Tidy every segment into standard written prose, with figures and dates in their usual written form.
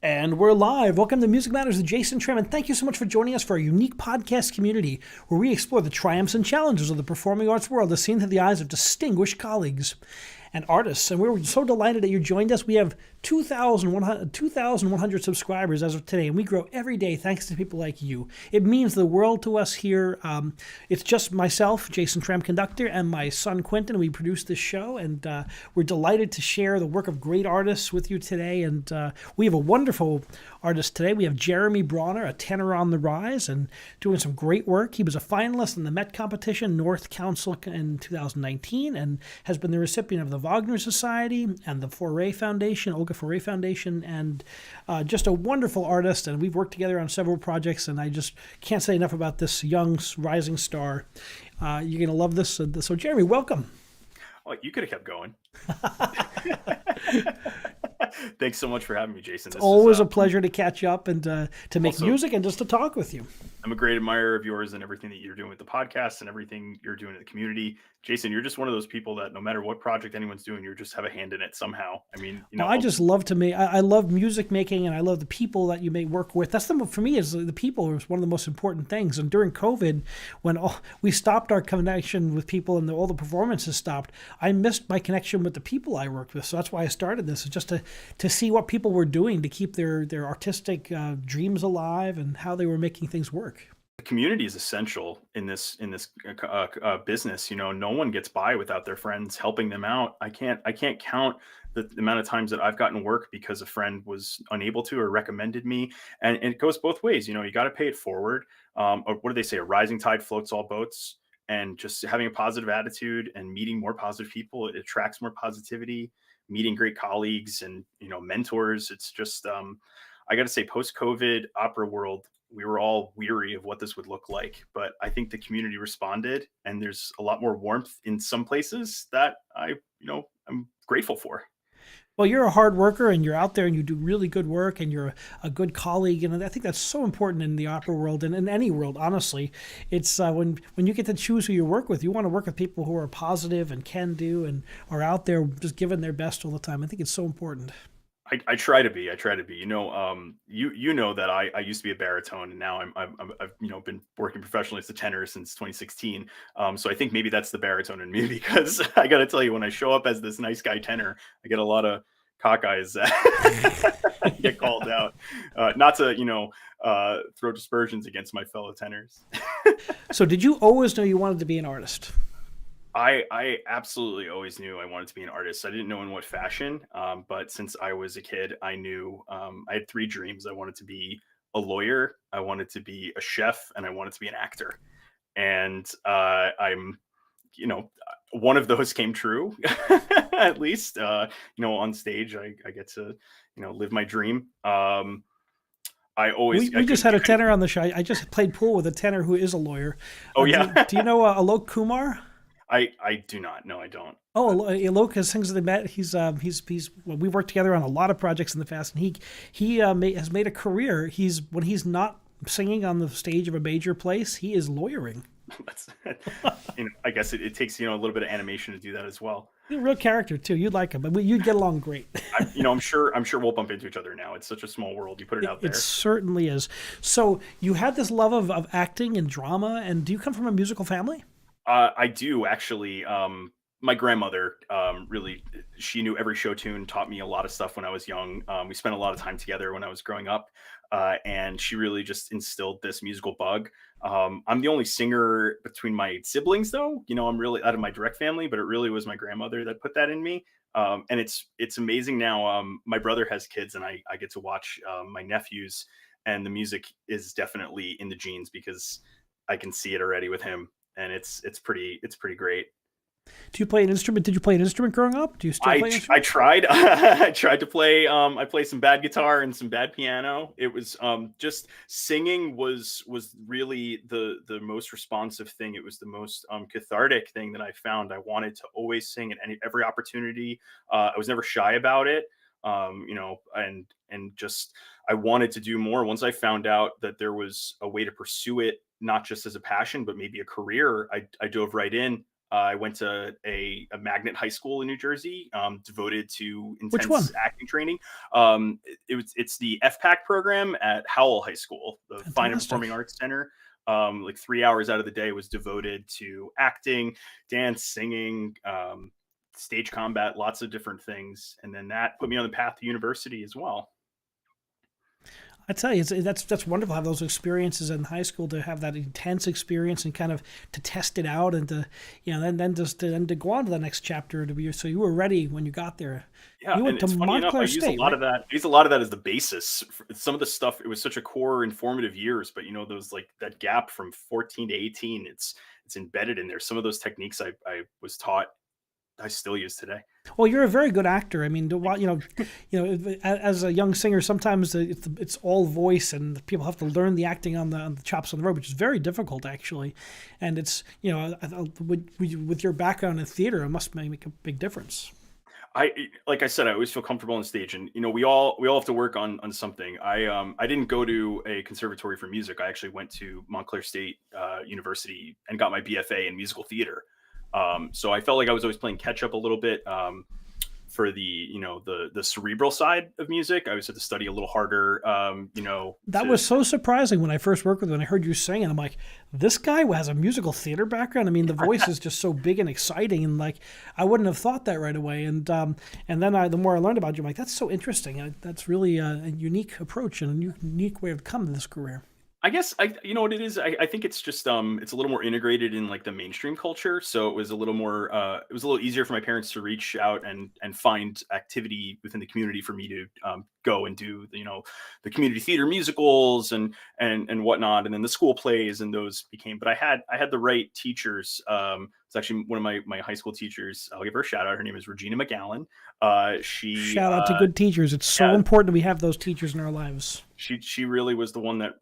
And we're live. Welcome to Music Matters with Jason Tramm, and thank you so much for joining us for our unique podcast community where we explore the triumphs and challenges of the performing arts world as seen through the eyes of distinguished colleagues and artists. And we're so delighted that you joined us. We have 2,100 subscribers as of today, and we grow every day thanks to people like you. It means the world to us here. It's just myself, Jason Tramm, conductor, and my son Quentin. We produce this show, and we're delighted to share the work of great artists with you today. And we have a wonderful artist today. We have Jeremy Brauner, a tenor on the rise, and doing some great work. He was a finalist in the Met competition, North Council in 2019, and has been the recipient of the Wagner Society and the Fauré Foundation, Olga Fauré Foundation, and just a wonderful artist. And we've worked together on several projects, and I just can't say enough about this young rising star. You're going to love this. So, Jeremy, welcome. Oh, you could have kept going. Thanks so much for having me, Jason. It's always a pleasure to catch up and to make music and just to talk with you. I'm a great admirer of yours and everything that you're doing with the podcast and everything you're doing in the community. Jason, you're just one of those people that no matter what project anyone's doing, you just have a hand in it somehow. I mean, I just love to make. I love music making, and I love the people that you may work with. That's for me is the people is one of the most important things. And during COVID, when we stopped our connection with people and all the performances stopped, I missed my connection with the people I worked with. So that's why I started this, is just to see what people were doing to keep their artistic dreams alive and how they were making things work. The community is essential in this business. No one gets by without their friends helping them out. I can't count the amount of times that I've gotten work because a friend was unable to or recommended me. And it goes both ways. You got to pay it forward. Or what do they say? A rising tide floats all boats. And just having a positive attitude and meeting more positive people, it attracts more positivity. Meeting great colleagues and mentors. It's just I got to say, post-COVID opera world, we were all weary of what this would look like, but I think the community responded, and there's a lot more warmth in some places that I'm grateful for. Well, you're a hard worker, and you're out there, and you do really good work, and you're a good colleague, and I think that's so important in the opera world and in any world. Honestly, it's when you get to choose who you work with, you want to work with people who are positive and can do and are out there just giving their best all the time. I think it's so important. I try to be. You know that I used to be a baritone, and now I've been working professionally as a tenor since 2016. So I think maybe that's the baritone in me, because I got to tell you, when I show up as this nice guy tenor, I get a lot of cockeyes that get called out. Not to throw dispersions against my fellow tenors. So did you always know you wanted to be an artist? I absolutely always knew I wanted to be an artist. I didn't know in what fashion, but since I was a kid, I knew I had three dreams. I wanted to be a lawyer, I wanted to be a chef, and I wanted to be an actor. And one of those came true, at least. On stage, I get to live my dream. We just had a tenor on the show. I just played pool with a tenor who is a lawyer. Oh, yeah. Do you know Alok Kumar? I do not. No, I don't. Oh, Alok sings the Met. He's we worked together on a lot of projects in the past, and he has made a career. When he's not singing on the stage of a major place, he is lawyering. That's, I guess it takes a little bit of animation to do that as well. He's a real character too. You'd like him, but you'd get along great. I'm sure we'll bump into each other now. It's such a small world. You put it out there. It certainly is. So you had this love of acting and drama, and do you come from a musical family? I do, actually. My grandmother, really, she knew every show tune, taught me a lot of stuff when I was young. We spent a lot of time together when I was growing up, and she really just instilled this musical bug. I'm the only singer between my siblings, though. I'm really out of my direct family, but it really was my grandmother that put that in me. And it's amazing now. My brother has kids, and I get to watch my nephews, and the music is definitely in the genes, because I can see it already with him. And it's pretty great. Do you play an instrument? Did you play an instrument growing up? Do you still play? I tried. I tried to play. I play some bad guitar and some bad piano. It was just singing was really the most responsive thing. It was the most cathartic thing that I found. I wanted to always sing at every opportunity. I was never shy about it. And just I wanted to do more. Once I found out that there was a way to pursue it, not just as a passion, but maybe a career, I dove right in. I went to a magnet high school in New Jersey, devoted to Which one? intense acting training. It's the FPAC program at Howell High School, the Fine and Performing Fantastic. Arts Center. Like 3 hours out of the day was devoted to acting, dance, singing, stage combat, lots of different things, and then that put me on the path to university as well. I tell you, that's wonderful to have those experiences in high school, to have that intense experience and kind of to test it out, and to then just to go on to the next chapter, to be so you were ready when you got there. Yeah, You and went to it's funny enough, I Montclair use a State, lot right? of that. I use a lot of that as the basis. For some of the stuff, it was such a core informative years, but those like that gap from 14 to 18, it's embedded in there. Some of those techniques I was taught, I still use today. Well, you're a very good actor. I mean, Thank you. as a young singer, sometimes it's all voice, and people have to learn the acting on the chops on the road, which is very difficult actually. And it's with your background in theater, it must make a big difference. Like I said, I always feel comfortable on stage, and we all have to work on something. I didn't go to a conservatory for music. I actually went to Montclair State University and got my BFA in musical theater. So I felt like I was always playing catch up a little bit. For the cerebral side of music, I always had to study a little harder. That To was so surprising when I first worked with him and I heard you sing, and I'm like, this guy has a musical theater background. I mean, the voice is just so big and exciting, and like I wouldn't have thought that right away. And then the more I learned about you, I'm like, that's so interesting. That's really a unique approach and a unique way to come to this career. I guess you know what it is. I think it's just it's a little more integrated in like the mainstream culture. So it was a little more it was a little easier for my parents to reach out and find activity within the community for me to go and do the community theater musicals and whatnot, and then the school plays, and those became. But I had the right teachers. It's actually one of my high school teachers. I'll give her a shout out. Her name is Regina McGowan. She Shout out to good teachers. It's so Yeah, important that we have those teachers in our lives. she really was the one that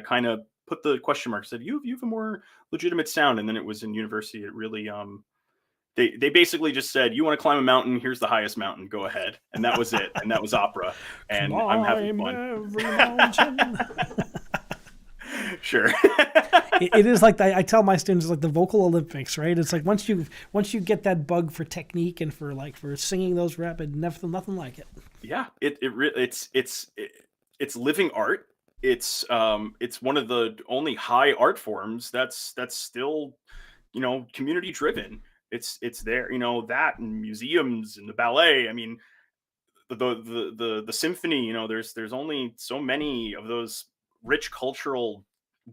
kind of put the question mark. Said you have a more legitimate sound, and then it was in university. It really they basically just said, you want to climb a mountain, here's the highest mountain, go ahead, and that was it, and that was opera, and I'm having Climb fun. every mountain. Sure. It is like I tell my students, it's like the vocal Olympics, right? It's like once you get that bug for technique and for singing those rapid, nothing like it. Yeah, it's living art. It's one of the only high art forms that's still community driven. It's there, that and museums and the ballet. I mean, the symphony. There's only so many of those rich cultural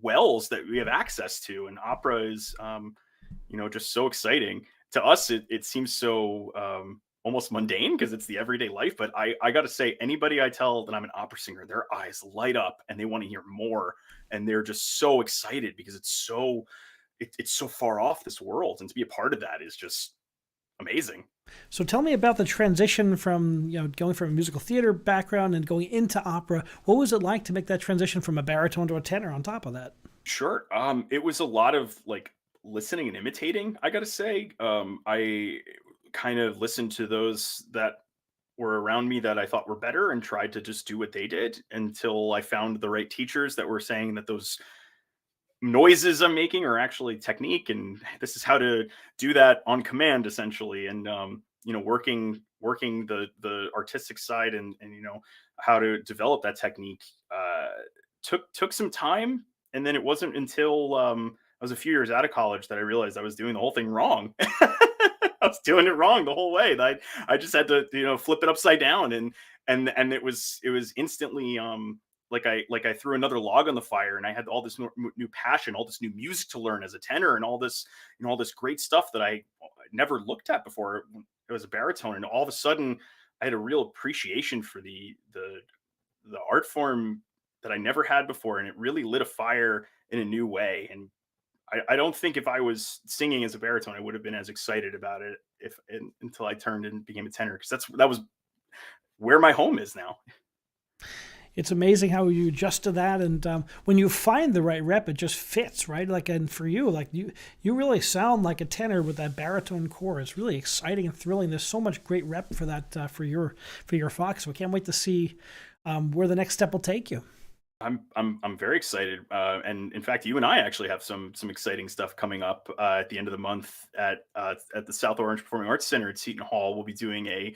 wells that we have access to, and opera is just so exciting to us. It seems so almost mundane because it's the everyday life, but I gotta say, anybody I tell that I'm an opera singer, their eyes light up and they want to hear more, and they're just so excited because it's so far off this world, and to be a part of that is just amazing. So tell me about the transition from going from a musical theater background and going into opera. What was it like to make that transition from a baritone to a tenor on top of that? Sure. It was a lot of like listening and imitating, I gotta say. I kind of listened to those that were around me that I thought were better and tried to just do what they did until I found the right teachers that were saying that those noises I'm making are actually technique, and this is how to do that on command, essentially. And working the artistic side, and how to develop that technique took some time. And then it wasn't until I was a few years out of college that I realized I was doing the whole thing wrong. I was doing it wrong the whole way. I just had to flip it upside down, and it was instantly like I threw another log on the fire, and I had all this new passion, all this new music to learn as a tenor, and all this great stuff that I never looked at before. It was a baritone, and all of a sudden I had a real appreciation for the art form that I never had before, and it really lit a fire in a new way. And I don't think if I was singing as a baritone, I would have been as excited about it until I turned and became a tenor, because that was where my home is now. It's amazing how you adjust to that, and when you find the right rep, it just fits, right? Like, and for you, like you really sound like a tenor with that baritone core. It's really exciting and thrilling. There's so much great rep for that for your Fox. So I can't wait to see where the next step will take you. I'm very excited, and in fact, you and I actually have some exciting stuff coming up at the end of the month at the South Orange Performing Arts Center at Seton Hall. We'll be doing a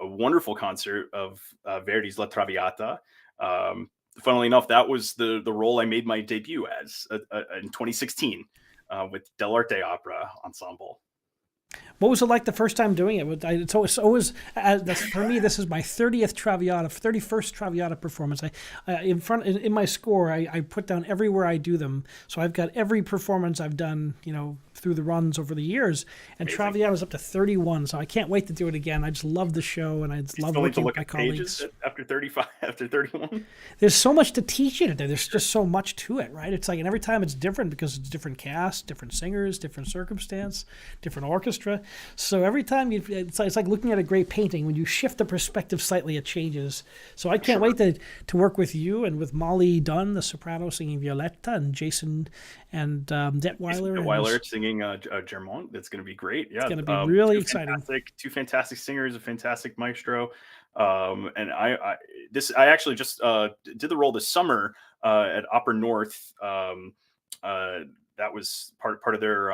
wonderful concert of Verdi's La Traviata. Um, Funnily enough, that was the role I made my debut as in 2016 with Del Arte Opera Ensemble. What was it like the first time doing it? It's always that's for me. This is my 30th Traviata, 31st Traviata performance. In my score, I put down everywhere I do them. So I've got every performance I've done, through the runs over the years. And Amazing. Traviata was up to 31. So I can't wait to do it again. I just love the show, and I just love Still need to working with look my at pages colleagues. after 35, after 31. There's so much to teach in it. There's just so much to it, right? It's like, and every time it's different because it's different cast, different singers, different circumstance, different orchestra. So every time it's like looking at a great painting. When you shift the perspective slightly, it changes. So I can't wait to work with you and with Molly Dunn, the soprano, singing Violetta, and Jason and Detweiler. Detweiler singing Germont. That's going to be great. Yeah, It's going to be really exciting. Two fantastic singers, a fantastic maestro. And I actually just did the role this summer at Opera North. That was part of their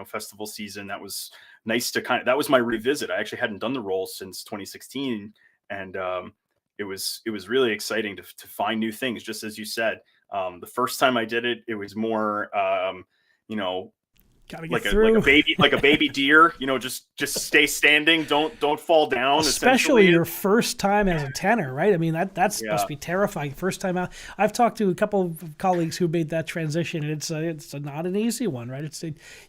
festival season. That was nice to that was my revisit. I actually hadn't done the role since 2016, and it was really exciting to find new things. Just as you said, the first time I did it, it was more like a baby deer, just stay standing, don't fall down. Especially your first time as a tenor, right? I mean, that's supposed to be terrifying. First time out. I've talked to a couple of colleagues who made that transition, and it's not an easy one, right?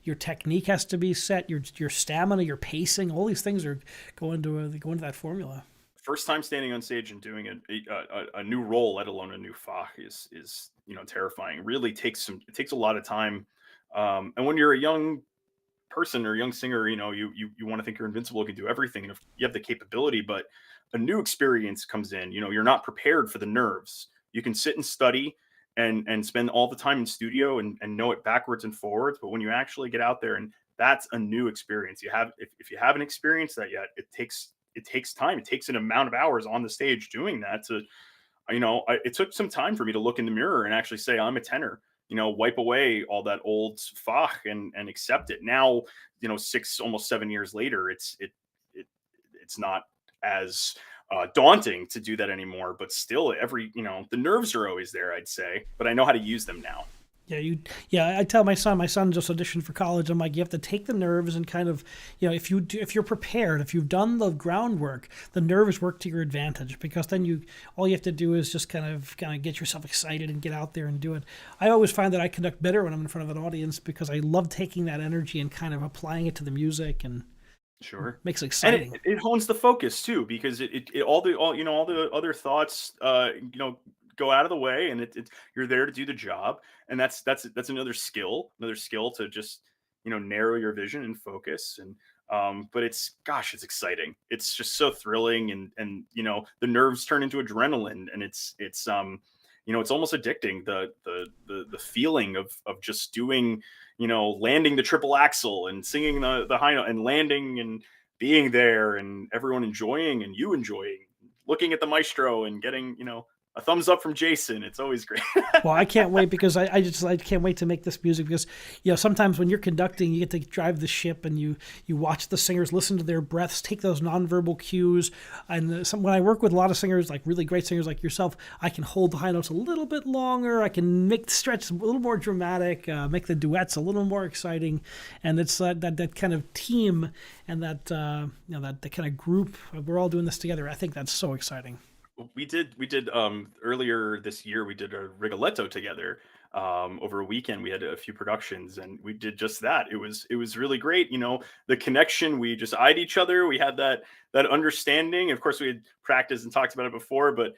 Your technique has to be set, your stamina, your pacing, all these things are going to that formula. First time standing on stage and doing a new role, let alone a new Fach, is terrifying. It really takes a lot of time. And when you're a young person or young singer, you want to think you're invincible, you can do everything, and if you have the capability, but a new experience comes in. You're not prepared for the nerves. You can sit and study and spend all the time in studio and know it backwards and forwards, but when you actually get out there, and that's a new experience. If you haven't experienced that yet, it takes time. It takes an amount of hours on the stage doing that it took some time for me to look in the mirror and actually say, I'm a tenor. Wipe away all that old Fach and accept it. Now, 6, almost 7 years later, it's not as daunting to do that anymore, but still the nerves are always there, I'd say, but I know how to use them now. I tell my son just auditioned for college. I'm like, you have to take the nerves and kind of, if you're prepared, if you've done the groundwork, the nerves work to your advantage, because then all you have to do is just kind of get yourself excited and get out there and do it. I always find that I conduct better when I'm in front of an audience, because I love taking that energy and kind of applying it to the music, and sure, makes it exciting. And it hones the focus too, because all the other thoughts, go out of the way, and you're there to do the job, and that's another skill to just narrow your vision and focus. And but it's exciting. It's just so thrilling, and the nerves turn into adrenaline, and it's almost addicting, the feeling of just doing, landing the triple axel and singing the high note and landing and being there, and everyone enjoying, and you enjoying, looking at the maestro and getting a thumbs up from Jason. It's always great. Well, I can't wait, because I can't wait to make this music, because sometimes when you're conducting, you get to drive the ship, and you watch the singers, listen to their breaths, take those nonverbal cues. And when I work with a lot of singers, like really great singers like yourself, I can hold the high notes a little bit longer. I can make the stretch a little more dramatic, make the duets a little more exciting, and it's that kind of team, and that that kind of group. We're all doing this together. I think that's so exciting. We did earlier this year, we did a Rigoletto together over a weekend. We had a few productions, and we did just that. It was really great. The connection, we just eyed each other. We had that understanding. Of course, we had practiced and talked about it before, but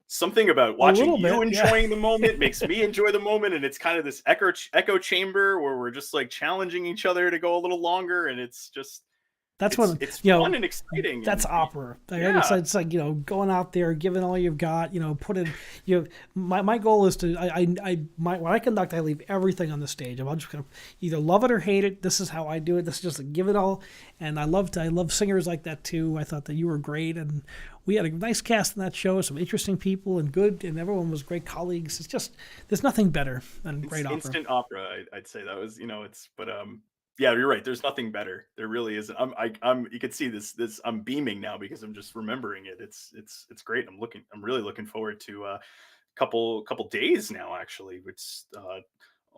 something about watching you enjoying the moment makes me enjoy the moment. And it's kind of this echo chamber where we're just like challenging each other to go a little longer. And it's just, That's what, It's you fun know, and exciting, that's and opera. yeah, It's like, going out there, giving all you've got, put in, my goal is to, when I conduct, I leave everything on the stage. I'm just going to either love it or hate it. This is how I do it. This is just like, give it all. And I love singers like that too. I thought that you were great. And we had a nice cast in that show, some interesting people and everyone was great colleagues. It's just, there's nothing better than it's great opera. instant opera. I'd say that was, it's, but yeah, you're right. There's nothing better. There really isn't. I'm. You could see this. I'm beaming now because I'm just remembering it. It's great. I'm really looking forward to couple days now. Actually, it's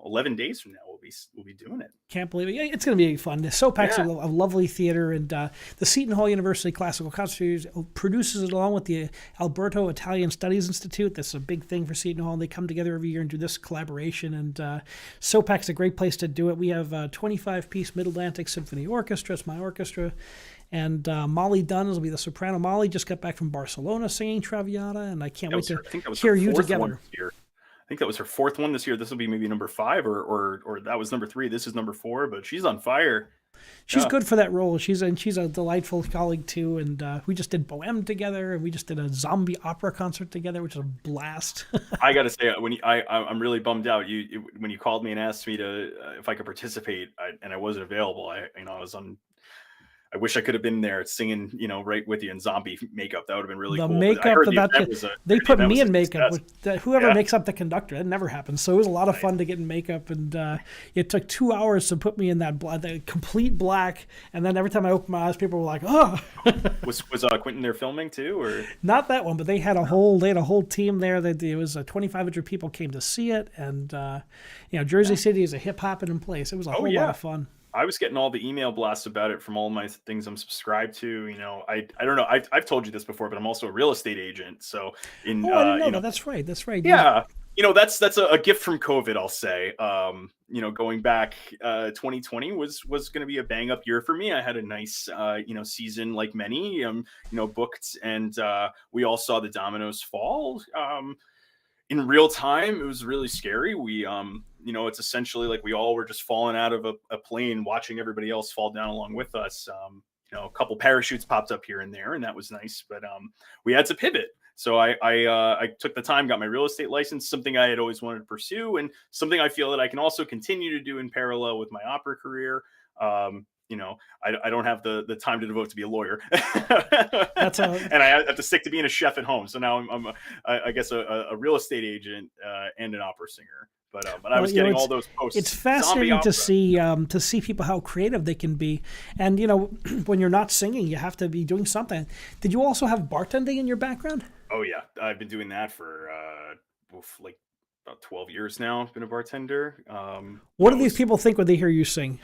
11 days from now. We'll be doing it. Can't believe it. Yeah, it's going to be fun. The SOPAC's Yeah. a lovely theater, and the Seton Hall University Classical Concert produces it along with the Alberto Italian Studies Institute. That's a big thing for Seton Hall. They come together every year and do this collaboration, and SOPAC's a great place to do it. We have a 25-piece Mid-Atlantic Symphony Orchestra. It's my orchestra. And Molly Dunn will be the soprano. Molly just got back from Barcelona singing Traviata, and I can't wait to I think that was hear her you fourth one together. this year. I think that was her fourth one this year. This will be maybe number 5, or that was number 3. This is number 4. But she's on fire. She's Yeah. good for that role. She's a delightful colleague too, and we just did Bohème together, and we just did a zombie opera concert together, which is a blast. I gotta say, I'm really bummed out. When you called me and asked me to if I could participate, and I wasn't available. I was on. I wish I could have been there singing, right with you in zombie makeup. That would have been really The cool. But I makeup heard of the that, event was they put me a in makeup success. with whoever Yeah. makes up the conductor. That never happens. So it was a lot of fun to get in makeup, and it took 2 hours to put me in that complete black. And then every time I opened my eyes, people were like, "Oh." Was Quentin there filming too, or? Not that one, but they had a whole team there. That it was 2,500 people came to see it, and Jersey City is a hip hopping place. It was a Oh whole lot yeah. of fun. I was getting all the email blasts about it from all my things I'm subscribed to. I don't know. I've told you this before, but I'm also a real estate agent. So Oh, I didn't know that. That's right. That's right. yeah, that's a gift from COVID, I'll say. Going back, 2020 was going to be a bang up year for me. I had a nice season, like many, booked, and we all saw the dominoes fall. In real time, it was really scary. It's essentially like we all were just falling out of a plane, watching everybody else fall down along with us. A couple parachutes popped up here and there, and that was nice. But we had to pivot. So I took the time, got my real estate license, something I had always wanted to pursue, and something I feel that I can also continue to do in parallel with my opera career. I don't have the time to devote to be a lawyer, That's a and I have to stick to being a chef at home. So now I guess a real estate agent and an opera singer. But I Well, was getting all it's those posts. it's Zombie fascinating opera. to see people how creative they can be, and when you're not singing, you have to be doing something. Did you also have bartending in your background? Oh yeah, I've been doing that for like about 12 years now. I've been a bartender. What do these people think when they hear you sing?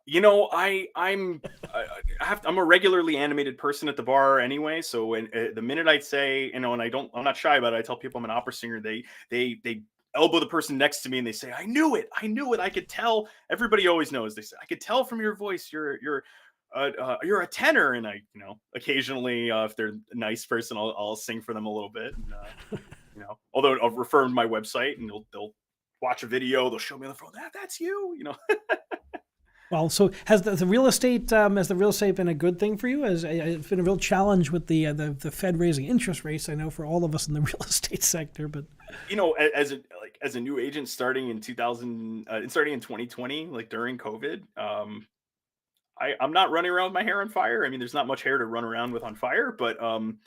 I'm a regularly animated person at the bar anyway. So when the minute I'd say, and I'm not shy about it. I tell people I'm an opera singer. They elbow the person next to me and they say, I knew it. I could tell. Everybody always knows. They say, I could tell from your voice. You're a tenor. And I, occasionally, if they're a nice person, I'll sing for them a little bit. And, although I'll refer them to my website and they'll watch a video. They'll show me on the phone. That's you, Well, so has the real estate been a good thing for you? It's been a real challenge with the Fed raising interest rates. I know for all of us in the real estate sector, but as a new agent starting in 2020, like during COVID, I'm not running around with my hair on fire. I mean, there's not much hair to run around with on fire, but I'm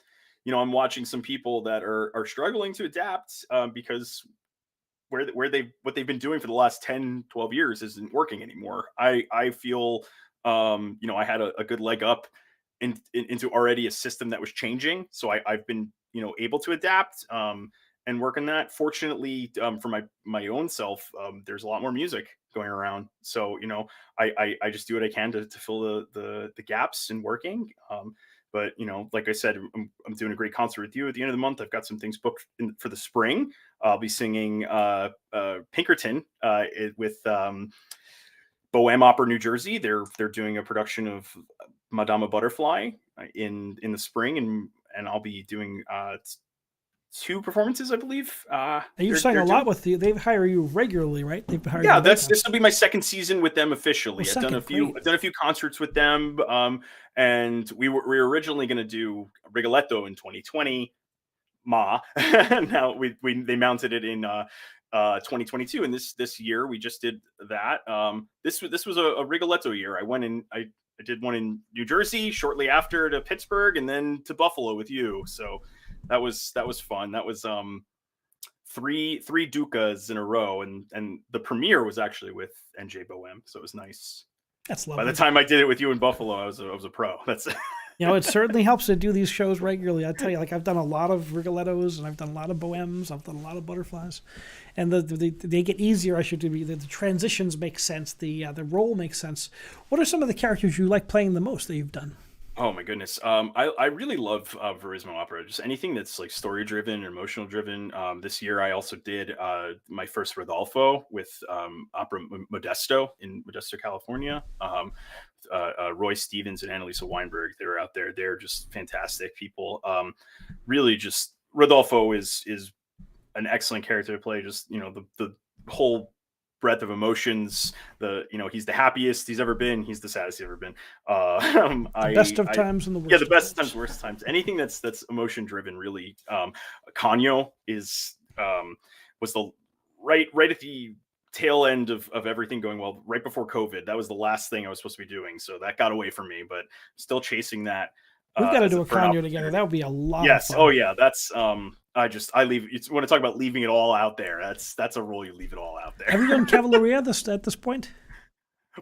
watching some people that are struggling to adapt because what they've been doing for the last 10, 12 years isn't working anymore. I feel I had a good leg up into already a system that was changing. So I've been able to adapt and work on that. Fortunately, for my own self, there's a lot more music going around. So I just do what I can to fill the gaps in working. But like I said, I'm doing a great concert with you at the end of the month. I've got some things booked for the spring. I'll be singing Pinkerton with Bohème Opera New Jersey. They're doing a production of Madama Butterfly in the spring, and I'll be doing 2 performances, I believe. And you've sang They're a lot doing. with you. They hire you regularly, right? They've hired Yeah, you many that's times. this will be my second season with them Oh, officially. second, great. I've done a few concerts with them, and we were originally going to do Rigoletto in 2020, Ma. Now they mounted it in 2022, and this year we just did that. This was a Rigoletto year. I did one in New Jersey shortly after, to Pittsburgh, and then to Buffalo with you. So that was fun. That was three Ducas in a row, and the premiere was actually with NJ Bohem, so it was nice. That's By the lovely. time I did it with you in Buffalo, I was a pro. That's It certainly helps to do these shows regularly. I tell you, like I've done a lot of Rigolettos and I've done a lot of Bohems. I've done a lot of Butterflies, and they get easier. I should be the transitions make sense. The role makes sense. What are some of the characters you like playing the most that you've done? Oh my goodness. I really love Verismo opera. Just anything that's like story driven or emotional driven. This year I also did my first Rodolfo with Opera Modesto in Modesto, California. Roy Stevens and Annalisa Weinberg, they were out there. They're just fantastic people. Really, just Rodolfo is an excellent character to play. Just the whole breadth of emotions. He's the happiest he's ever been. He's the saddest he's ever been. The best of I times and the Yeah, worst the of best times. times, worst times. Anything that's emotion driven, really. Kanyo is was the right at the tail end of everything going well, right before COVID. That was the last thing I was supposed to be doing, so that got away from me. But still chasing that We've got to as do a a for an conyo together. That opportunity. would be a lot of Yes. Oh fun. yeah. That's I leave. It's when I talk about leaving it all out there. That's a role you leave it all out Have you there. done Cavalleria at this point?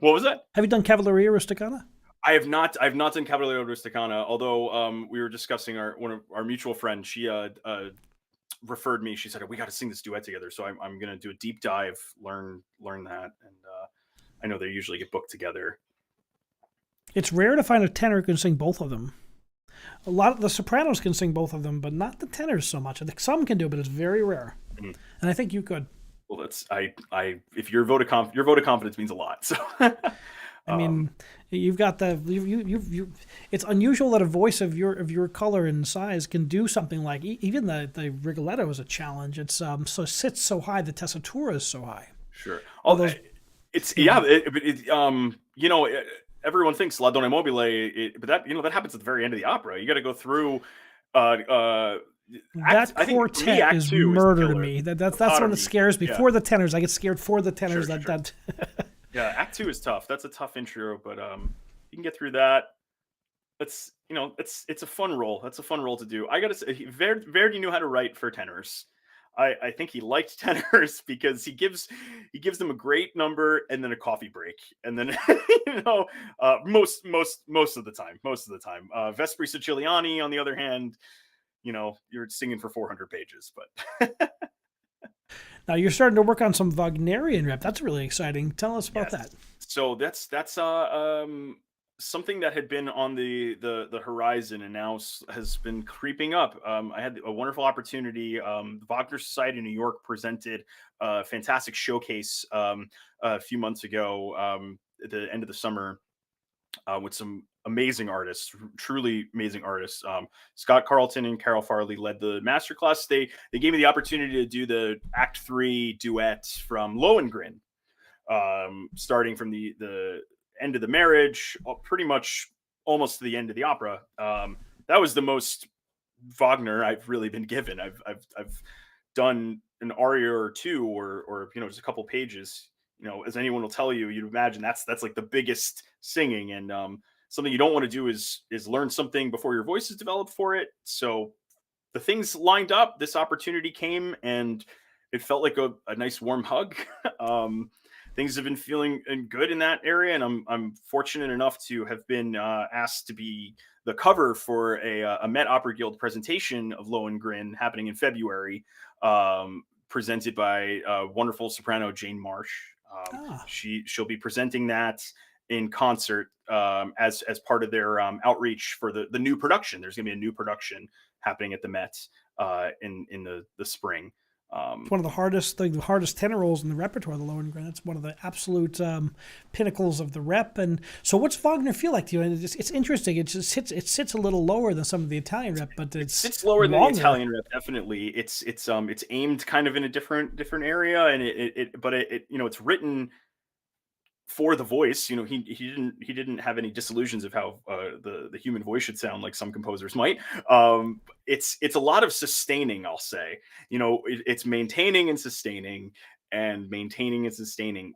What was that? Have you done Cavalleria Rusticana? I have not. I've not done Cavaliero Rusticana. Although we were discussing one of our mutual friends. She referred me. She said we got to sing this duet together. So I'm going to do a deep dive, learn that, and I know they usually get booked together. It's rare to find a tenor who can sing both of them. A lot of the sopranos can sing both of them, but not the tenors so much. I think some can do, but it's very rare. Mhm. And I think you could. Well, that's I. If your your vote of confidence means a lot. So. I mean, you've got the you. It's unusual that a voice of your color and size can do something like even the Rigoletto is a challenge. It's so sits so high. The tessitura is so high. Sure. All Oh, those, it's you know, yeah. Everyone thinks La Donna Mobile, but that happens at the very end of the opera. You got to go through. Act. that I think for me, quartet Act is Two is the murder to killer. me. The That's the one that Pottery. scares me. Yeah. For the tenors, I get scared for the Sure. tenors. Sure. Sure. That Yeah. Act Two is tough. That's a tough intro, but you can get through that. It's a fun role. That's a fun role to do. I gotta say, Verdi knew how to write for tenors. I think he liked tenors because he gives them a great number and then a coffee break, and then most of the time. Vespri Siciliani, on the other hand, you're singing for 400 pages, but now you're starting to work on some Wagnerian rep. That's really exciting. Tell us about yes. that. So that's something that had been on the horizon and now has been creeping up. I had a wonderful opportunity. The Wagner Society in New York presented a fantastic showcase a few months ago, at the end of the summer, with some amazing artists, truly amazing artists. Scott Carlton and Carol Farley led the masterclass. They gave me the opportunity to do the Act 3 duet from Lohengrin, starting from the end of the marriage, pretty much almost to the end of the opera. That was the most Wagner I've really been given. I've done an aria or two, or just a couple pages. As anyone will tell you, you'd imagine that's like the biggest singing, and something you don't want to do is learn something before your voice is developed for it. So the things lined up, this opportunity came, and it felt like a nice warm hug. Things have been feeling good in that area, and I'm fortunate enough to have been asked to be the cover for a Met Opera Guild presentation of Lohengrin happening in February, presented by wonderful soprano Jane Marsh. Ah, She'll be presenting that in concert, as part of their outreach for the new production. There's going to be a new production happening at the Met in the spring. It's one of the hardest tenor roles in the repertoire, the Lohengrin. It's one of the absolute pinnacles of the rep. And so, what's Wagner feel like to you? And it's interesting. It sits a little lower than some of the Italian rep, but It it's sits lower than the longer. Italian rep, definitely. It's aimed kind of in a different area, and it's written for the voice. He didn't have any disillusions of how the human voice should sound, like some composers might. It's a lot of sustaining, I'll say. It's maintaining and sustaining,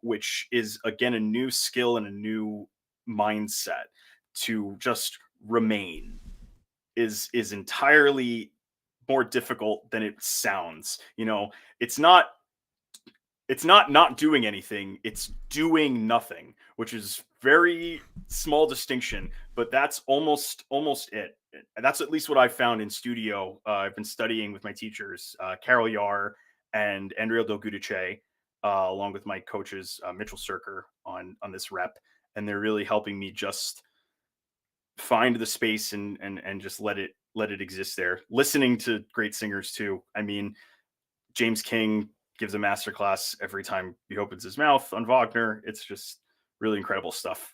which is again a new skill and a new mindset. To just remain is entirely more difficult than it sounds. It's not doing anything, it's doing nothing, which is very small distinction, but that's almost it. And that's at least what I found in studio. I've been studying with my teachers, Carol Yar and Andrea Del Giudice, along with my coaches, Mitchell Cirker, on this rep, and they're really helping me just find the space and just let it exist there. Listening to great singers too. I mean, James King gives a masterclass every time he opens his mouth on Wagner. It's just really incredible stuff.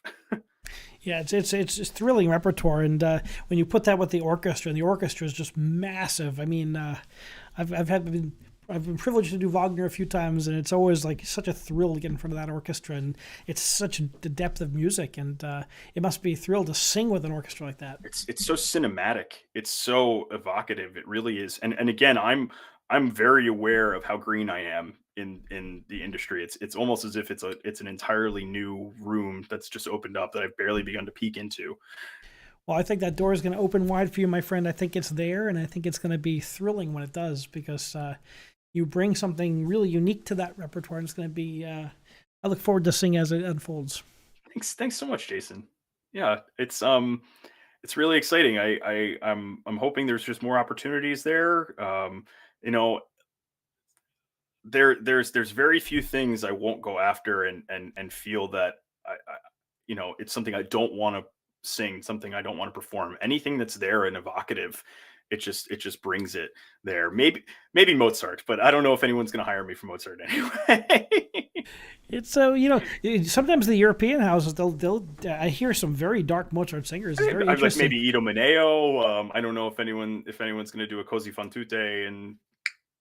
Yeah, it's just thrilling repertoire, and when you put that with the orchestra, and the orchestra is just massive. I mean, I've been privileged to do Wagner a few times, and it's always like such a thrill to get in front of that orchestra, and it's such the depth of music, and it must be a thrill to sing with an orchestra like that. It's so cinematic. It's so evocative. It really is. And again, I'm very aware of how green I am in the industry. It's almost as if it's an entirely new room that's just opened up that I've barely begun to peek into. Well, I think that door is going to open wide for you, my friend. I think it's there, and I think it's going to be thrilling when it does because you bring something really unique to that repertoire, and it's going to be. I look forward to seeing as it unfolds. Thanks so much, Jason. Yeah, it's really exciting. I'm hoping there's just more opportunities there. You know, there's very few things I won't go after and feel that it's something I don't want to sing, something I don't want to perform. Anything that's there and evocative, it just brings it there. Maybe Mozart, but I don't know if anyone's going to hire me for Mozart anyway. It's so sometimes the European houses they'll I hear some very dark Mozart singers. It's very I like interesting. maybe Ido Meneo. I don't know if anyone's going to do a Così fan tutte and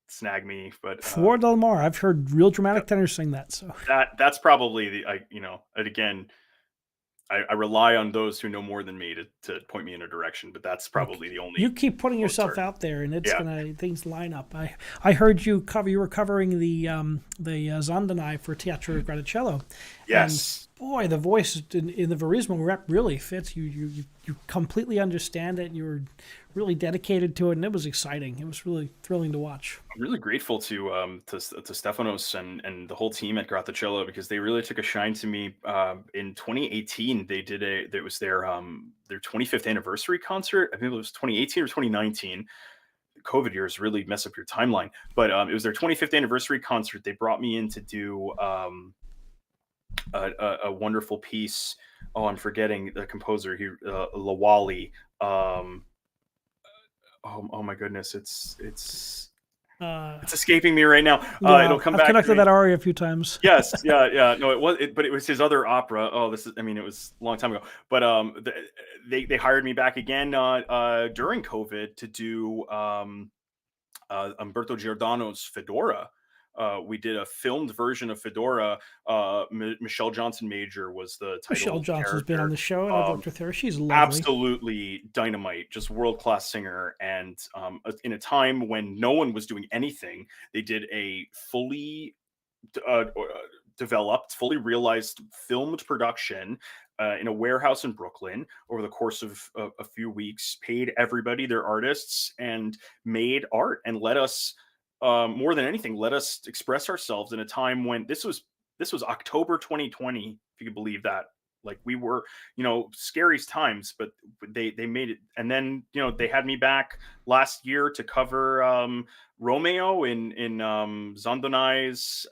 snag me, but Flor del Mar, I've heard real dramatic tenors sing that. So that's probably and again, I rely on those who know more than me to point me in a direction, but that's well, probably the you only keep putting yourself Mozart. out there, and it's Yeah. gonna things line up. I heard you were covering the Zandonai for Teatro Graticello, and Yes. boy, the voice in the Verismo rep really fits. You completely understand it. You were really dedicated to it, and it was exciting. It was really thrilling to watch. I'm really grateful to Stefanos and the whole team at Graticello because they really took a shine to me. In 2018, it was their 25th anniversary concert. I think it was 2018 or 2019. COVID years really mess up your timeline, but it was their 25th anniversary concert. They brought me in to do a wonderful piece. Oh, I'm forgetting the composer here, Lawali. Um, oh my goodness, Uh, it's escaping me right now. yeah, It'll come I've back to conducted me. that aria a few times. Yes, yeah. No, but it was his other opera. Oh, I mean, it was a long time ago. But they hired me back again during COVID to do Umberto Giordano's Fedora. We did a filmed version of Fedora. Michelle Johnson Major was the Michelle title Johnson's been on character. the show, and I've Um, worked with her. She's lovely. Absolutely dynamite, just world class singer. And in a time when no one was doing anything, they did a fully developed, fully realized filmed production in a warehouse in Brooklyn over the course of a few weeks, paid everybody their artists, and made art and let us, more than anything, let us express ourselves in a time when this was October 2020, if you can believe that. Like we were, scariest times, but they made it. And then they had me back last year to cover Romeo in Zandonai's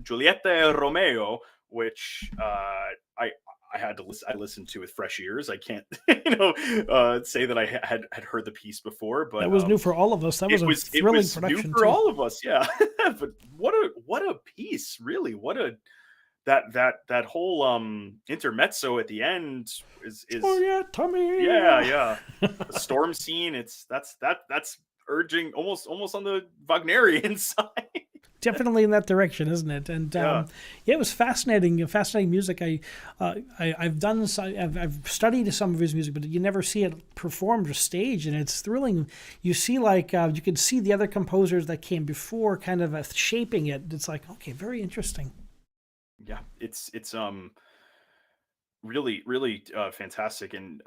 Giulietta e Romeo, which I I had to listen. I listened to with fresh ears. I can't, say that I had heard the piece before, but That was new for all of us. That was it a was it thrilling was new production for too. all of us. Yeah, but what a piece, really. What a that whole intermezzo at the end Oh is yeah, Tommy. yeah. The storm scene. That's urging almost on the Wagnerian side. Definitely in that direction, isn't it? And Yeah. yeah, it was fascinating music. I've studied some of his music, but you never see it performed or staged, and it's thrilling. You see, like you can see the other composers that came before, kind of shaping it. It's like, okay, very interesting. Yeah, it's really fantastic, and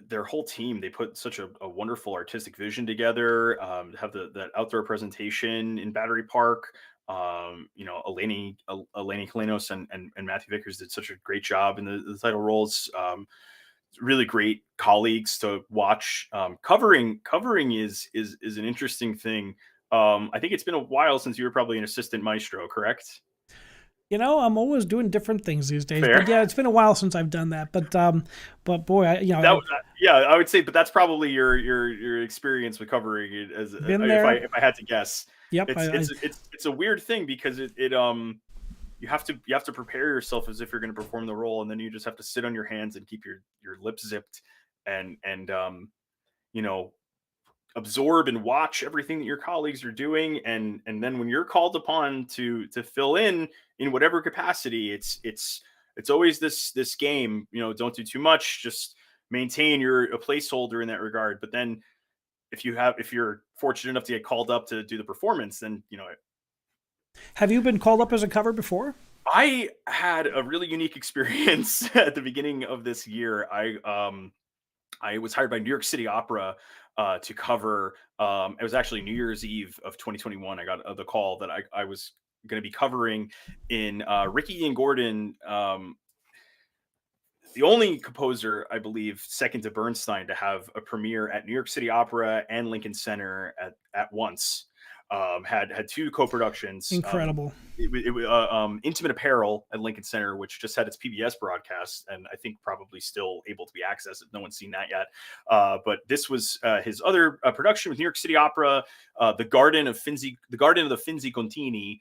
their whole team, they put such a wonderful artistic vision together. Have that outdoor presentation in Battery Park. Eleni Kalinos and Matthew Vickers did such a great job in the title roles. Really great colleagues to watch. Covering is an interesting thing. I think it's been a while since you were probably an assistant maestro, correct? I'm always doing different things these days. Fair. But yeah, it's been a while since I've done that. But boy, Yeah, I would say, but that's probably your experience with covering it. As been there. if I had to guess, Yep. it's a weird thing because you have to prepare yourself as if you're going to perform the role, and then you just have to sit on your hands and keep your lips zipped and you know absorb and watch everything that your colleagues are doing, and then when you're called upon to fill in whatever capacity, it's always this game. Don't do too much, just maintain a placeholder in that regard. But then if you're fortunate enough to get called up to do the performance, then have you been called up as a cover before? I had a really unique experience at the beginning of this year. I was hired by New York City Opera to cover. It was actually New Year's Eve of 2021. I got the call that I was going to be covering in Ricky Ian Gordon, the only composer, I believe, second to Bernstein, to have a premiere at New York City Opera and Lincoln Center at once. Had two co-productions. Incredible. It was Intimate Apparel at Lincoln Center, which just had its PBS broadcast, and I think probably still able to be accessed if no one's seen that yet. But this was his other production with New York City Opera, the Garden of the Finzi Contini,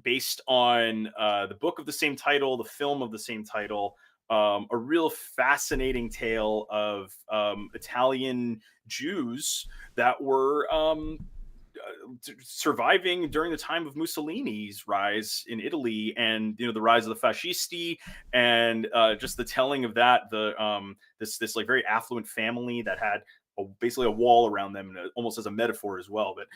based on the book of the same title, the film of the same title. A real fascinating tale of Italian Jews that were surviving during the time of Mussolini's rise in Italy, and the rise of the fascisti, and just the telling of that, this like very affluent family that had basically a wall around them, and almost as a metaphor as well. But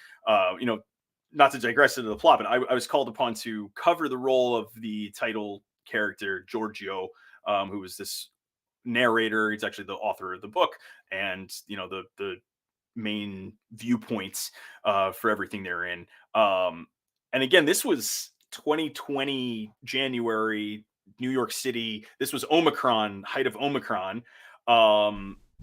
not to digress into the plot, but I was called upon to cover the role of the title character Giorgio, who was this narrator. He's actually the author of the book, and the main viewpoints for everything they're in. And again, this was 2020 January, New York City. This was Omicron, height of Omicron.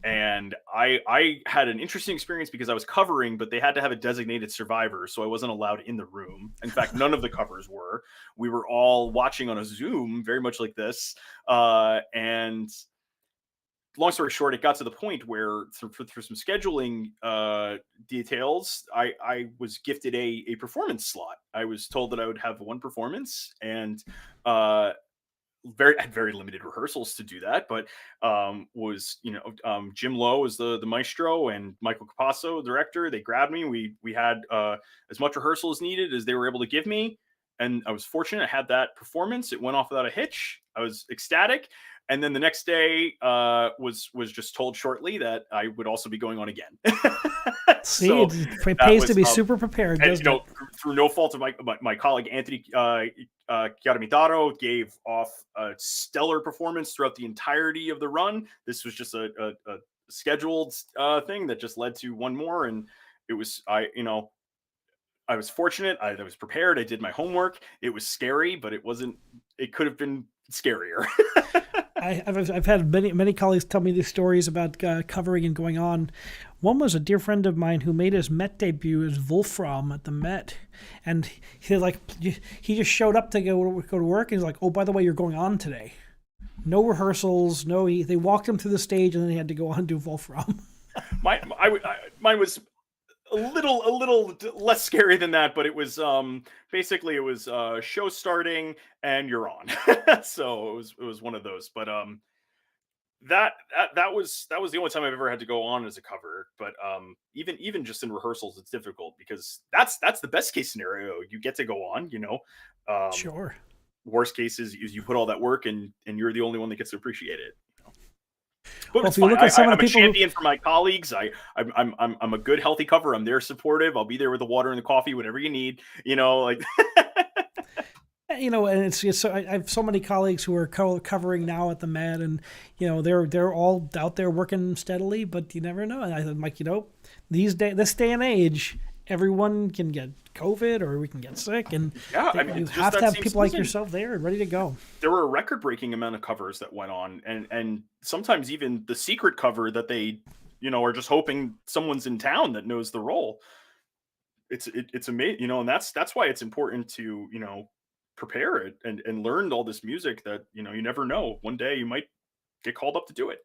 And I had an interesting experience because I was covering, but they had to have a designated survivor, so I wasn't allowed in the room. In fact, none of the covers were. We were all watching on a Zoom, very much like this. And long story short, it got to the point where through some scheduling details, I was gifted a performance slot. I was told that I would have one performance, and had very limited rehearsals to do that, but Jim Lowe was the maestro, and Michael Capasso, the director. They grabbed me. We had as much rehearsal as needed as they were able to give me, and I was fortunate. I had that performance. It went off without a hitch. I was ecstatic. And then the next day was just told shortly that I would also be going on again. See, so it pays to be super prepared. And, through no fault of my colleague Anthony Chiaramitaro gave off a stellar performance throughout the entirety of the run. This was just a scheduled thing that just led to one more, and it was I was fortunate. I was prepared. I did my homework. It was scary, but it wasn't. It could have been scarier. I've had many colleagues tell me these stories about covering and going on. One was a dear friend of mine who made his Met debut as Wolfram at the Met, and he just showed up to go to work, and he's like, "Oh, by the way, you're going on today." No rehearsals. No, they walked him through the stage, and then he had to go on and do Wolfram. Mine was a little less scary than that, but it was basically it was show starting and you're on. So it was one of those. But that was the only time I've ever had to go on as a cover. But even just in rehearsals, it's difficult because that's the best case scenario. You get to go on, you know. Um, Sure. Worst case is you put all that work and you're the only one that gets to appreciate it. But Well, it's if you fine. look at some of the I'm a people who, champion for my colleagues. I'm a good healthy cover. I'm there supportive. I'll be there with the water and the coffee, whatever you need. You know, like and it's so I have so many colleagues who are covering now at the Met, and they're all out there working steadily, but you never know. And I'm like, this day and age, everyone can get COVID or we can get sick, and yeah. I mean, you it's just have to that have same people like season. yourself there and ready to go. There were a record breaking amount of covers that went on, and sometimes even the secret cover that they are just hoping someone's in town that knows the role. It's amazing, and that's why it's important to prepare it and learn all this music that you never know. One day you might get called up to do it.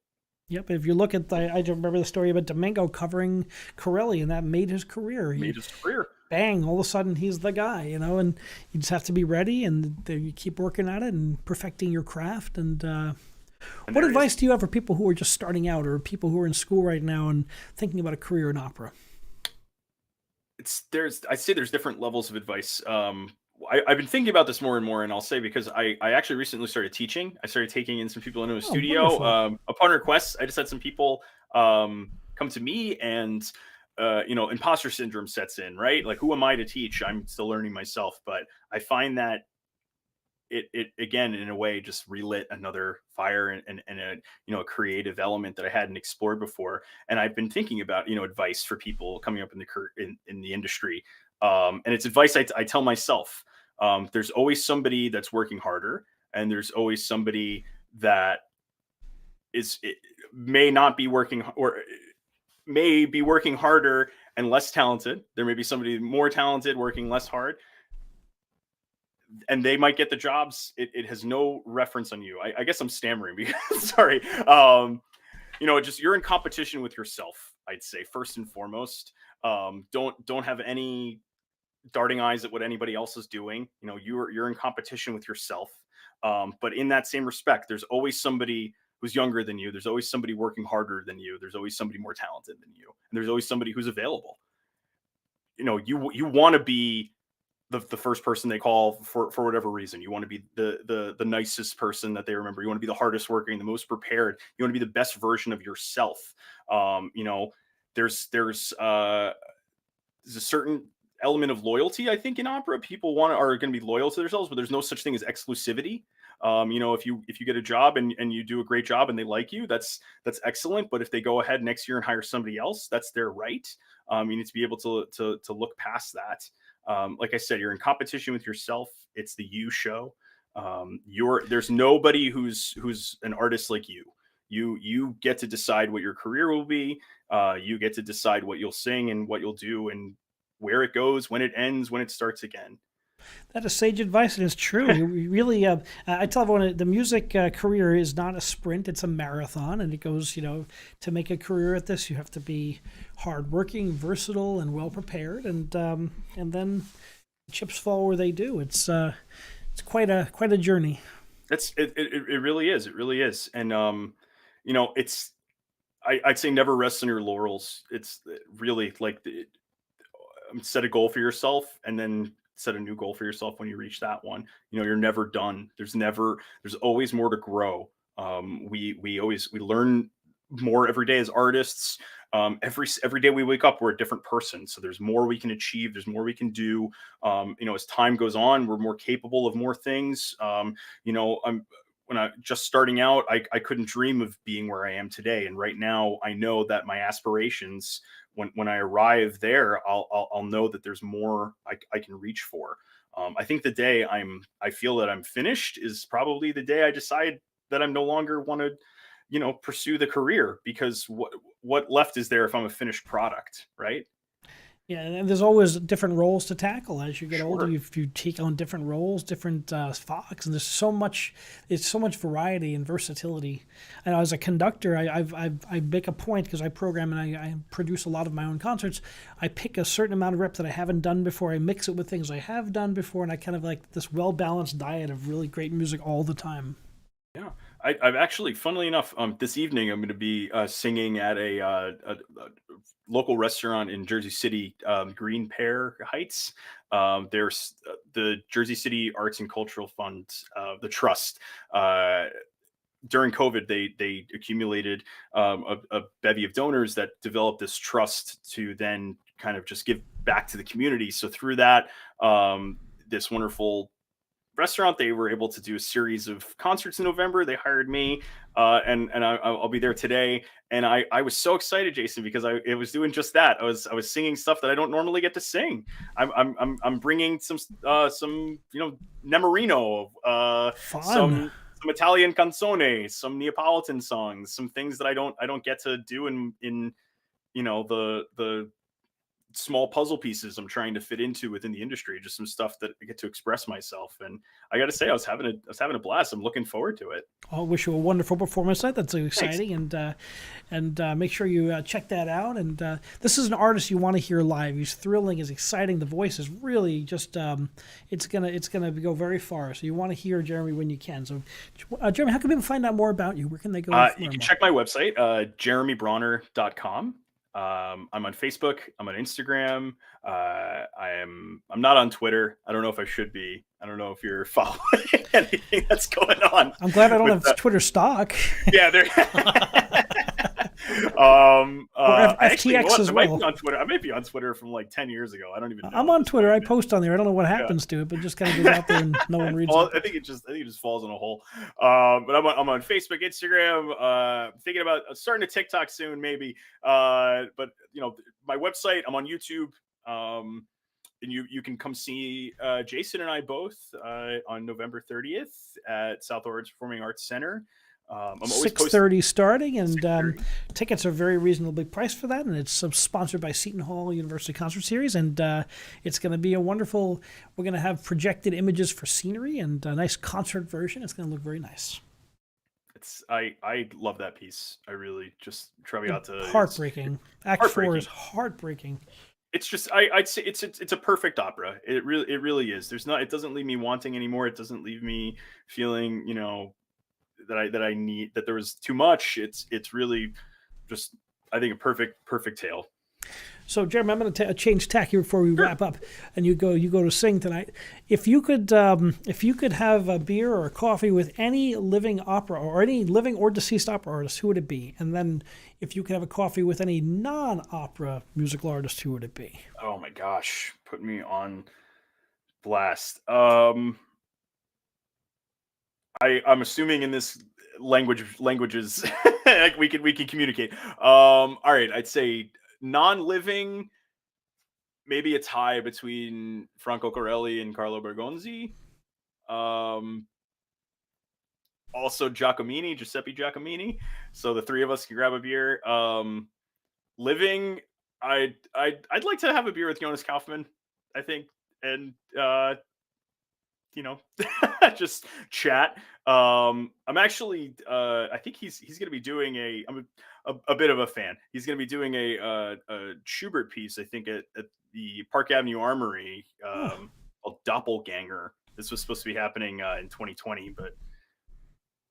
Yep. If you look at I just remember the story about Domingo covering Corelli, and that made his career. Made his career. Bang, all of a sudden he's the guy, and you just have to be ready, and you keep working at it and perfecting your craft. And And what there he is. advice do you have for people who are just starting out, or people who are in school right now and thinking about a career in opera? I'd say there's different levels of advice. I've been thinking about this more and more, and I'll say because I actually recently started teaching. I started taking in some people into a Oh, studio. wonderful. Upon request, I just had some people come to me, and imposter syndrome sets in, right? Like, who am I to teach? I'm still learning myself, but I find that it again in a way just relit another fire and a creative element that I hadn't explored before. And I've been thinking about advice for people coming up in the industry, and it's advice I tell myself. There's always somebody that's working harder, and there's always somebody that is may not be working or may be working harder and less talented. There may be somebody more talented working less hard, and they might get the jobs. It has no reference on you. I guess I'm stammering because sorry. Just you're in competition with yourself. I'd say first and foremost. Don't have any darting eyes at what anybody else is doing. You're in competition with yourself. But in that same respect, there's always somebody who's younger than you. There's always somebody working harder than you. There's always somebody more talented than you, and there's always somebody who's available. You want to be the first person they call for whatever reason. You want to be the nicest person that they remember. You want to be the hardest working, the most prepared. You want to be the best version of yourself. There's a certain element of loyalty, I think, in opera. People are going to be loyal to themselves, but there's no such thing as exclusivity. If you get a job and you do a great job and they like you, that's excellent. But if they go ahead next year and hire somebody else, that's their right. You need to be able to look past that. Like I said, you're in competition with yourself. It's the you show. There's nobody who's an artist like you. You get to decide what your career will be. You get to decide what you'll sing and what you'll do and where it goes, when it ends, when it starts again. That is sage advice, and it's true. You really, I tell everyone the music career is not a sprint; it's a marathon, and it goes. To make a career at this, you have to be hardworking, versatile, and well prepared, and then chips fall where they do. It's quite a journey. It really is. It really is. And it's I'd say never rest on your laurels. It's really like set a goal for yourself and then set a new goal for yourself when you reach that one. You're never done. There's always more to grow. We learn more every day as artists. Every day we wake up, we're a different person. So there's more we can achieve. There's more we can do. As time goes on, we're more capable of more things. I'm when I just starting out, I couldn't dream of being where I am today. And right now I know that my aspirations, when I arrive there, I'll know that there's more I can reach for. I think the day I feel that I'm finished is probably the day I decide that I'm no longer want to, pursue the career, because what left is there if I'm a finished product, right? Yeah, and there's always different roles to tackle as you get older. Sure. You take on different roles, different fox, and there's so much. It's so much variety and versatility. And as a conductor, I make a point because I program and I produce a lot of my own concerts. I pick a certain amount of rep that I haven't done before. I mix it with things I have done before, and I kind of like this well balanced diet of really great music all the time. Yeah, I've actually, funnily enough, this evening I'm going to be singing at a local restaurant in Jersey City, Green Pear Heights. There's the Jersey City Arts and Cultural Fund, the trust. During COVID, they accumulated a bevy of donors that developed this trust to then kind of just give back to the community. So through that, this wonderful restaurant, they were able to do a series of concerts in November. They hired me, I'll be there today. And I was so excited, Jason, because I was doing just that. I was singing stuff that I don't normally get to sing. I'm bringing some Nemorino, Fun. some Italian canzone, some Neapolitan songs, some things that I don't get to do in the small puzzle pieces I'm trying to fit into within the industry, just some stuff that I get to express myself. And I got to say, I was having a blast. I'm looking forward to it. I wish you a wonderful performance night. That's Thanks. exciting, and make sure you check that out. And this is an artist you want to hear live. He's thrilling, he's exciting. The voice is really just it's gonna go very far. So you want to hear Jeremy when you can. So, Jeremy, how can people find out more about you? Where can they go to You learn can more? check my website, jeremybrauner.com. I'm on Facebook. I'm on Instagram. I'm not on Twitter. I don't know if I should be. I don't know if you're following anything that's going on I'm glad I don't with have Twitter stock yeah, there. or I actually, you know FTX what? as I might be well. on Twitter. I might be on Twitter from like 10 years ago. I don't even I'm know at on this Twitter. point. I post on there. I don't know what Yeah. happens to it, but it just kind of goes out there and no one reads Well, it. I think it just falls in a hole. But I'm on Facebook, Instagram. Thinking about starting a TikTok soon, maybe. But my website. I'm on YouTube. And you can come see Jason and I both on November 30th at South Orange Performing Arts Center. I'm always posting 6:30 starting, and 6:30. tickets are very reasonably priced for that. And it's sponsored by Seton Hall University Concert Series, and it's going to be a wonderful. We're going to have projected images for scenery and a nice concert version. It's going to look very nice. I love that piece. I really just Traviata. It's Heartbreaking. Act four is heartbreaking. heartbreaking. It's just I'd say it's a perfect opera. It really is. It doesn't leave me wanting anymore. It doesn't leave me feeling that I need that there was too much. It's really just, I think, a perfect tale. So, Jeremy, I'm going to change tack here before we Sure. wrap up, and you go to sing tonight. If you could have a beer or a coffee with any living opera or any living or deceased opera artist, who would it be? And then, if you could have a coffee with any non-opera musical artist, who would it be? Oh my gosh, put me on blast. I'm assuming in this languages like we can communicate. All right, I'd say non-living, maybe a tie between Franco Corelli and Carlo Bergonzi. Um, Also Giuseppe Giacomini. So the three of us can grab a beer. Living, I'd like to have a beer with Jonas Kaufman, I think, and you know, just chat. I'm actually, I think he's going to be doing I'm a bit of a fan. He's going to be doing a Schubert piece, I think, at the Park Avenue Armory, Oh, called Doppelganger. This was supposed to be happening in 2020, but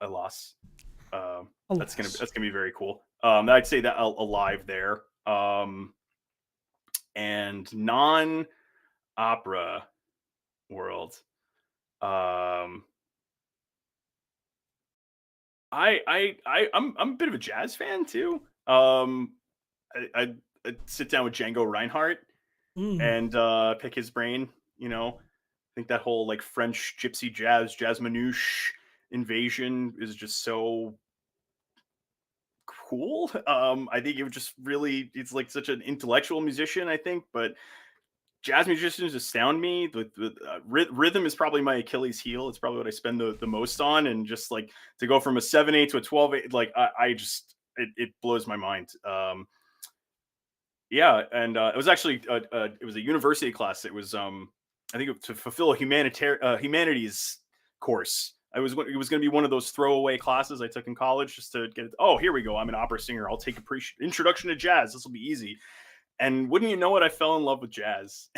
alas, alas. that's gonna be very cool. I'd say that alive there. And non opera world. Um, I'm a bit of a jazz fan too. I'd sit down with Django Reinhardt Mm. and pick his brain. I think that whole like French gypsy jazz manouche invasion is just so cool. I think it would just really, it's like such an intellectual musician, I think, but jazz musicians astound me. Rhythm is probably my Achilles heel. It's probably what I spend the most on. And just like to go from a 7/8 to a 12/8, like I just, it blows my mind. Yeah, and it was actually it was a university class. It was I think to fulfill a humanities course. It was going to be one of those throwaway classes I took in college just to get. Oh, here we go. I'm an opera singer. I'll take introduction to jazz. This will be easy. And wouldn't you know it, I fell in love with jazz.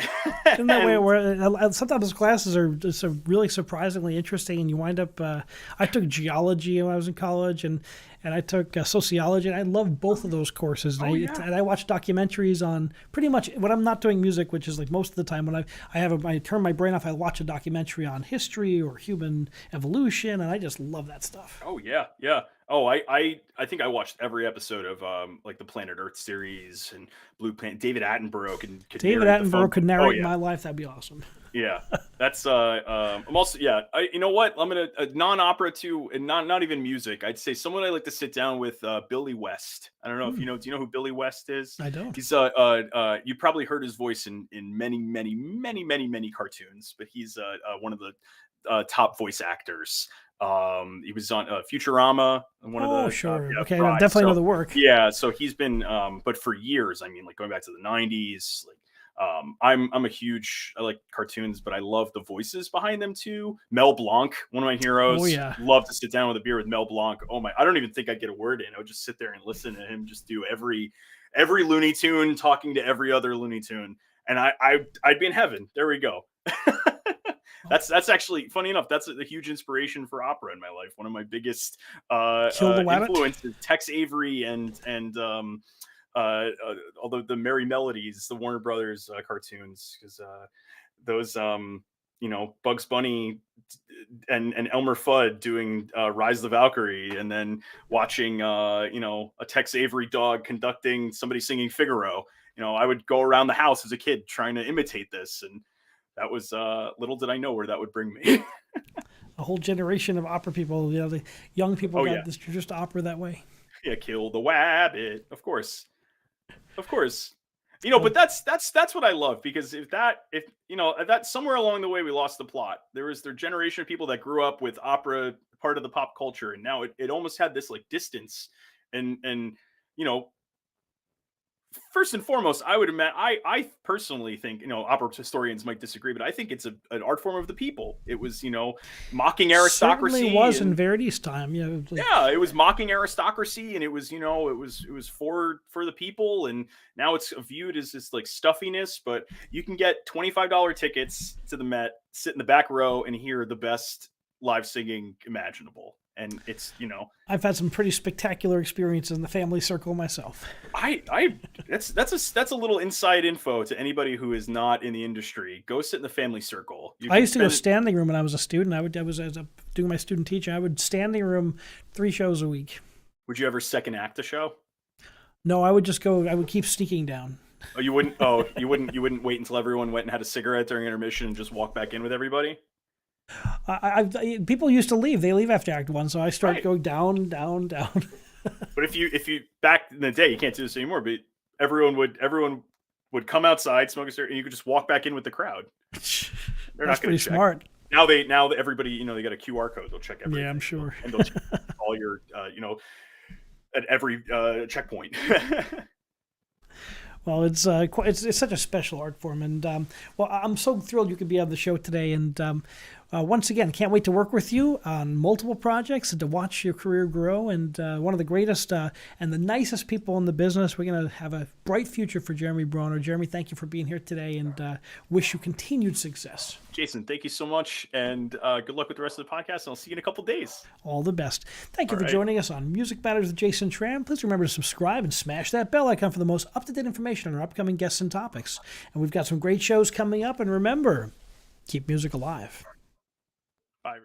Isn't that way And where sometimes those classes are just really surprisingly interesting, and you wind up. I took geology when I was in college, and I took sociology, and I loved both of those courses. And oh and I watch documentaries on pretty much when I'm not doing music, which is like most of the time when I turn my brain off, I watch a documentary on history or human evolution, and I just love that stuff. oh yeah, yeah. Oh, I think I watched every episode of like the Planet Earth series and Blue Planet. David Attenborough could David narrate the phone. Attenborough could Oh narrate yeah, my life. That'd be awesome. yeah. That's I'm also yeah. You know what? I'm gonna non-opera too, and not even music. I'd say someone I like to sit down with, Billy West. I don't know if Hmm, you know. Do you know who Billy West is? I don't. He's you probably heard his voice in many cartoons, but he's one of the top voice actors. He was on Futurama, one of Oh, the sure. yeah, Okay, I Fry. definitely know So the work. yeah, so he's been but for years, I mean, like going back to the 90s, like I'm a huge I like cartoons, but I love the voices behind them too. Mel Blanc, one of my Oh heroes. yeah. Love to sit down with a beer with Mel Blanc. Oh my, I don't even think I'd get a word in. I would just sit there and listen to him just do every Looney Tune talking to every other Looney Tune. And I'd be in heaven. There we go. That's actually funny enough. That's a huge inspiration for opera in my life. One of my biggest Kill the Wabbit. influences, Tex Avery and although the Merry Melodies, the Warner Brothers cartoons, because those Bugs Bunny and Elmer Fudd doing Rise of the Valkyrie, and then watching a Tex Avery dog conducting somebody singing Figaro. I would go around the house as a kid trying to imitate this, and that was little did I know where that would bring me. A whole generation of opera people. The young people Oh got yeah, this just opera that way. yeah, kill the wabbit, of course. Of course. Well, But that's what I love, because if that somewhere along the way we lost the plot. There was their generation of people that grew up with opera part of the pop culture, and now it almost had this like distance. And you know, first and foremost, I would imagine I personally think, opera historians might disagree, but I think it's an art form of the people. It was, mocking certainly aristocracy was in and Verdi's time. Like, yeah, it was mocking aristocracy, and it was, it was for the people, and now it's viewed as this like stuffiness. But you can get $25 tickets to the Met, sit in the back row, and hear the best live singing imaginable. And it's, I've had some pretty spectacular experiences in the family circle myself. I that's a little inside info to anybody who is not in the industry. Go sit in the family circle. You I can used to go spend. standing room when I was a student. I was as a, doing my student teaching. I would standing room 3 shows a week. Would you ever second act a show? No, I would just go. I would keep sneaking down. Oh, you wouldn't. Oh, you wouldn't wait until everyone went and had a cigarette during intermission and just walk back in with everybody. People used to leave. They leave after Act One, so I start Right. going down, down, down. But if you back in the day, you can't do this anymore. But everyone would come outside, smoke a cigarette, and you could just walk back in with the crowd. They're That's not going pretty to check. smart. Now everybody, they got a QR code. They'll check everything. Yeah, I'm sure. And they'll check all your at every checkpoint. Well, it's such a special art form, and well, I'm so thrilled you could be on the show today. And once again, can't wait to work with you on multiple projects and to watch your career grow. And one of the greatest and the nicest people in the business. We're going to have a bright future for Jeremy Brauner. Jeremy, thank you for being here today, and wish you continued success. Jason, thank you so much, and good luck with the rest of the podcast. And I'll see you in a couple days. All the best. Thank you All for right. joining us on Music Matters with Jason Tramm. Please remember to subscribe and smash that bell icon for the most up-to-date information on our upcoming guests and topics. And we've got some great shows coming up. And remember, keep music alive. Bye.